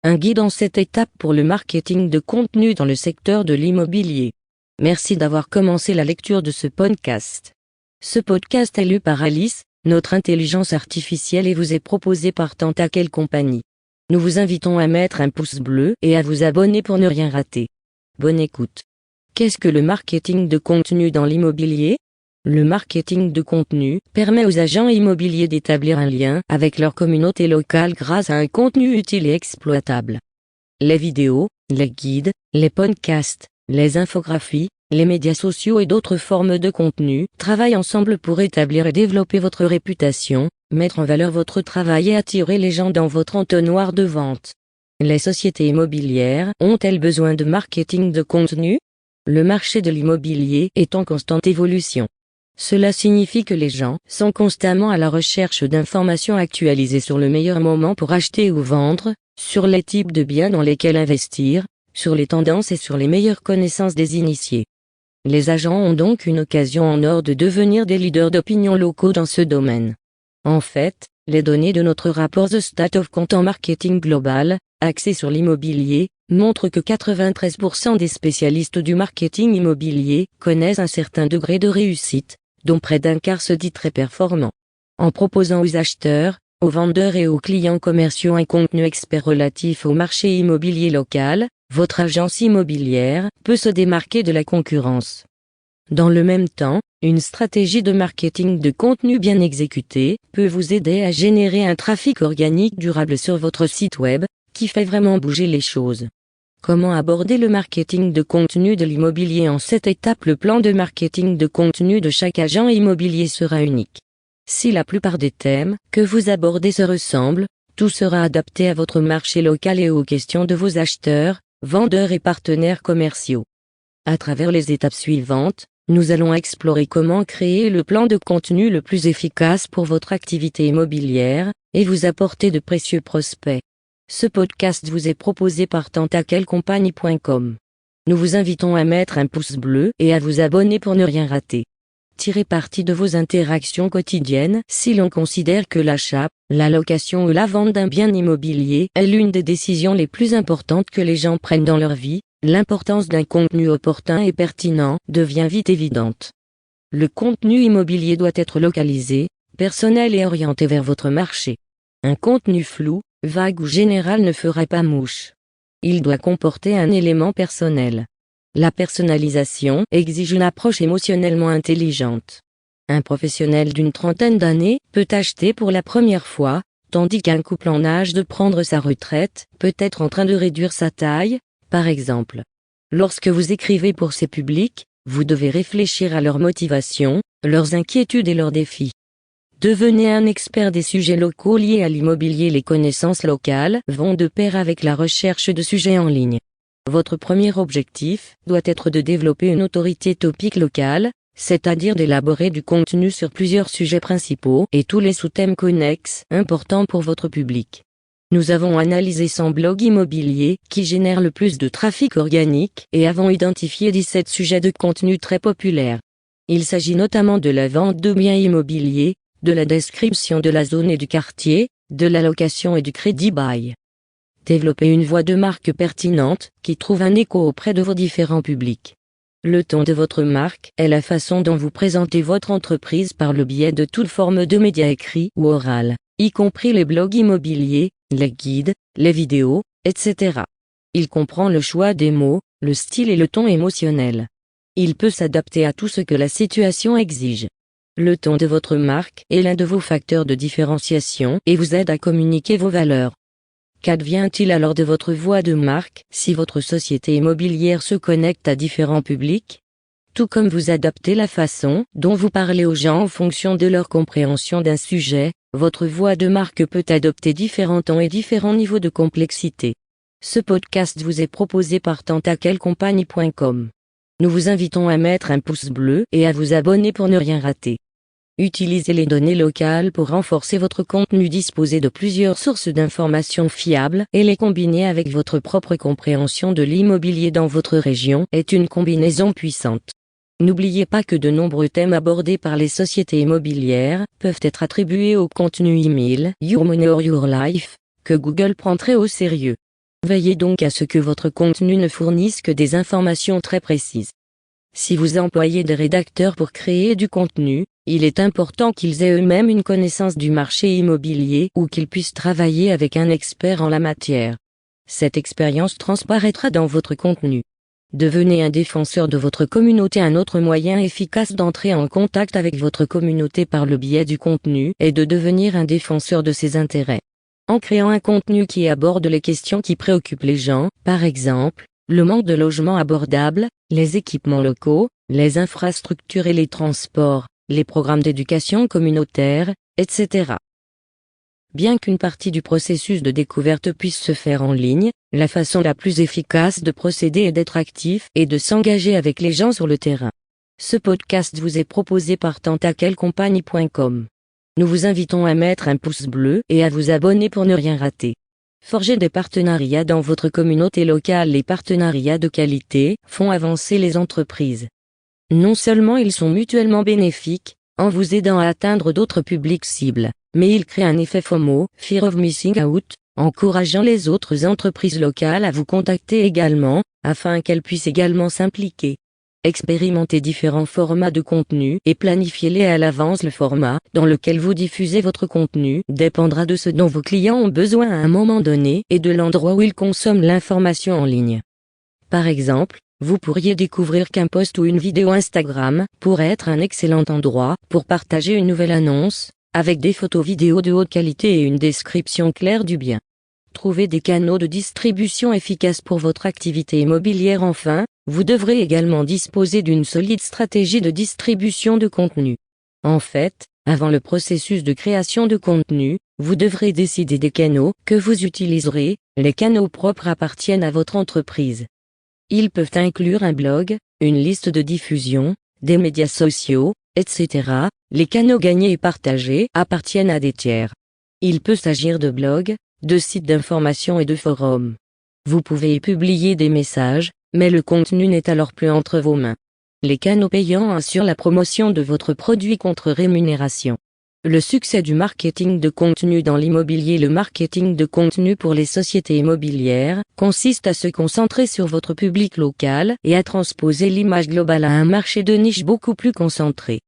un guide en 7 étapes pour le marketing de contenu dans le secteur de l'immobilier. Merci d'avoir commencé la lecture de ce podcast. Ce podcast est lu par Alice, notre intelligence artificielle, et vous est proposé par Tentacle Company. Nous vous invitons à mettre un pouce bleu et à vous abonner pour ne rien rater. Bonne écoute. Qu'est-ce que le marketing de contenu dans l'immobilier ? Le marketing de contenu permet aux agents immobiliers d'établir un lien avec leur communauté locale grâce à un contenu utile et exploitable. Les vidéos, les guides, les podcasts, les infographies, les médias sociaux et d'autres formes de contenu travaillent ensemble pour établir et développer votre réputation, mettre en valeur votre travail et attirer les gens dans votre entonnoir de vente. Les sociétés immobilières ont-elles besoin de marketing de contenu ? Le marché de l'immobilier est en constante évolution. Cela signifie que les gens sont constamment à la recherche d'informations actualisées sur le meilleur moment pour acheter ou vendre, sur les types de biens dans lesquels investir, sur les tendances et sur les meilleures connaissances des initiés. Les agents ont donc une occasion en or de devenir des leaders d'opinion locaux dans ce domaine. En fait, les données de notre rapport The State of Content Marketing Global, axé sur l'immobilier, montrent que 93% des spécialistes du marketing immobilier connaissent un certain degré de réussite, dont près d'un quart se dit très performant. En proposant aux acheteurs, aux vendeurs et aux clients commerciaux un contenu expert relatif au marché immobilier local, votre agence immobilière peut se démarquer de la concurrence. Dans le même temps, une stratégie de marketing de contenu bien exécutée peut vous aider à générer un trafic organique durable sur votre site web, qui fait vraiment bouger les choses. Comment aborder le marketing de contenu de l'immobilier en 7 étapes? Le plan de marketing de contenu de chaque agent immobilier sera unique. Si la plupart des thèmes que vous abordez se ressemblent, tout sera adapté à votre marché local et aux questions de vos acheteurs, vendeurs et partenaires commerciaux. À travers les étapes suivantes, nous allons explorer comment créer le plan de contenu le plus efficace pour votre activité immobilière et vous apporter de précieux prospects. Ce podcast vous est proposé par tentaclecompany.com. Nous vous invitons à mettre un pouce bleu et à vous abonner pour ne rien rater. Tirez parti de vos interactions quotidiennes. Si l'on considère que l'achat, la location ou la vente d'un bien immobilier est l'une des décisions les plus importantes que les gens prennent dans leur vie, l'importance d'un contenu opportun et pertinent devient vite évidente. Le contenu immobilier doit être localisé, personnel et orienté vers votre marché. Un contenu flou, vague ou général ne fera pas mouche. Il doit comporter un élément personnel. La personnalisation exige une approche émotionnellement intelligente. Un professionnel d'une trentaine d'années peut acheter pour la première fois, tandis qu'un couple en âge de prendre sa retraite peut être en train de réduire sa taille, par exemple. Lorsque vous écrivez pour ces publics, vous devez réfléchir à leurs motivations, leurs inquiétudes et leurs défis. Devenez un expert des sujets locaux liés à l'immobilier. Les connaissances locales vont de pair avec la recherche de sujets en ligne. Votre premier objectif doit être de développer une autorité topique locale, c'est-à-dire d'élaborer du contenu sur plusieurs sujets principaux et tous les sous-thèmes connexes importants pour votre public. Nous avons analysé 100 blogs immobiliers qui génèrent le plus de trafic organique et avons identifié 17 sujets de contenu très populaires. Il s'agit notamment de la vente de biens immobiliers, de la description de la zone et du quartier, de la location et du crédit bail. Développez une voix de marque pertinente qui trouve un écho auprès de vos différents publics. Le ton de votre marque est la façon dont vous présentez votre entreprise par le biais de toute forme de médias écrits ou oraux, y compris les blogs immobiliers, les guides, les vidéos, etc. Il comprend le choix des mots, le style et le ton émotionnel. Il peut s'adapter à tout ce que la situation exige. Le ton de votre marque est l'un de vos facteurs de différenciation et vous aide à communiquer vos valeurs. Qu'advient-il alors de votre voix de marque si votre société immobilière se connecte à différents publics ? Tout comme vous adaptez la façon dont vous parlez aux gens en fonction de leur compréhension d'un sujet, votre voix de marque peut adopter différents tons et différents niveaux de complexité. Ce podcast vous est proposé par tentaclecompany.com. Nous vous invitons à mettre un pouce bleu et à vous abonner pour ne rien rater. Utilisez les données locales pour renforcer votre contenu. Disposez de plusieurs sources d'informations fiables et les combiner avec votre propre compréhension de l'immobilier dans votre région est une combinaison puissante. N'oubliez pas que de nombreux thèmes abordés par les sociétés immobilières peuvent être attribués au contenu email Your Money or Your Life, que Google prend très au sérieux. Veillez donc à ce que votre contenu ne fournisse que des informations très précises. Si vous employez des rédacteurs pour créer du contenu, il est important qu'ils aient eux-mêmes une connaissance du marché immobilier ou qu'ils puissent travailler avec un expert en la matière. Cette expérience transparaîtra dans votre contenu. Devenez un défenseur de votre communauté. Un autre moyen efficace d'entrer en contact avec votre communauté par le biais du contenu est de devenir un défenseur de ses intérêts. En créant un contenu qui aborde les questions qui préoccupent les gens, par exemple, le manque de logements abordables, les équipements locaux, les infrastructures et les transports, les programmes d'éducation communautaire, etc. Bien qu'une partie du processus de découverte puisse se faire en ligne, la façon la plus efficace de procéder est d'être actif et de s'engager avec les gens sur le terrain. Ce podcast vous est proposé par tentakelcompagnie.com. Nous vous invitons à mettre un pouce bleu et à vous abonner pour ne rien rater. Forger des partenariats dans votre communauté locale. Les partenariats de qualité font avancer les entreprises. Non seulement ils sont mutuellement bénéfiques, en vous aidant à atteindre d'autres publics cibles, mais ils créent un effet FOMO, Fear of Missing Out, encourageant les autres entreprises locales à vous contacter également, afin qu'elles puissent également s'impliquer. Expérimentez différents formats de contenu et planifiez-les à l'avance. Le format dans lequel vous diffusez votre contenu dépendra de ce dont vos clients ont besoin à un moment donné et de l'endroit où ils consomment l'information en ligne. Par exemple, vous pourriez découvrir qu'un post ou une vidéo Instagram pourrait être un excellent endroit pour partager une nouvelle annonce, avec des photos vidéos de haute qualité et une description claire du bien. Trouvez des canaux de distribution efficaces pour votre activité immobilière. Enfin, vous devrez également disposer d'une solide stratégie de distribution de contenu. En fait, avant le processus de création de contenu, vous devrez décider des canaux que vous utiliserez. Les canaux propres appartiennent à votre entreprise. Ils peuvent inclure un blog, une liste de diffusion, des médias sociaux, etc. Les canaux gagnés et partagés appartiennent à des tiers. Il peut s'agir de blogs, de sites d'information et de forums. Vous pouvez y publier des messages, mais le contenu n'est alors plus entre vos mains. Les canaux payants assurent la promotion de votre produit contre rémunération. Le succès du marketing de contenu dans l'immobilier. Le marketing de contenu pour les sociétés immobilières consiste à se concentrer sur votre public local et à transposer l'image globale à un marché de niche beaucoup plus concentré.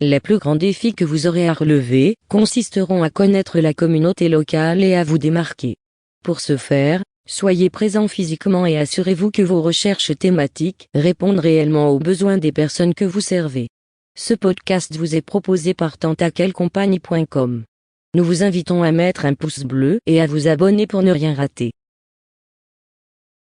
Les plus grands défis que vous aurez à relever consisteront à connaître la communauté locale et à vous démarquer. Pour ce faire, soyez présent physiquement et assurez-vous que vos recherches thématiques répondent réellement aux besoins des personnes que vous servez. Ce podcast vous est proposé par tentakelcompagnie.com. Nous vous invitons à mettre un pouce bleu et à vous abonner pour ne rien rater.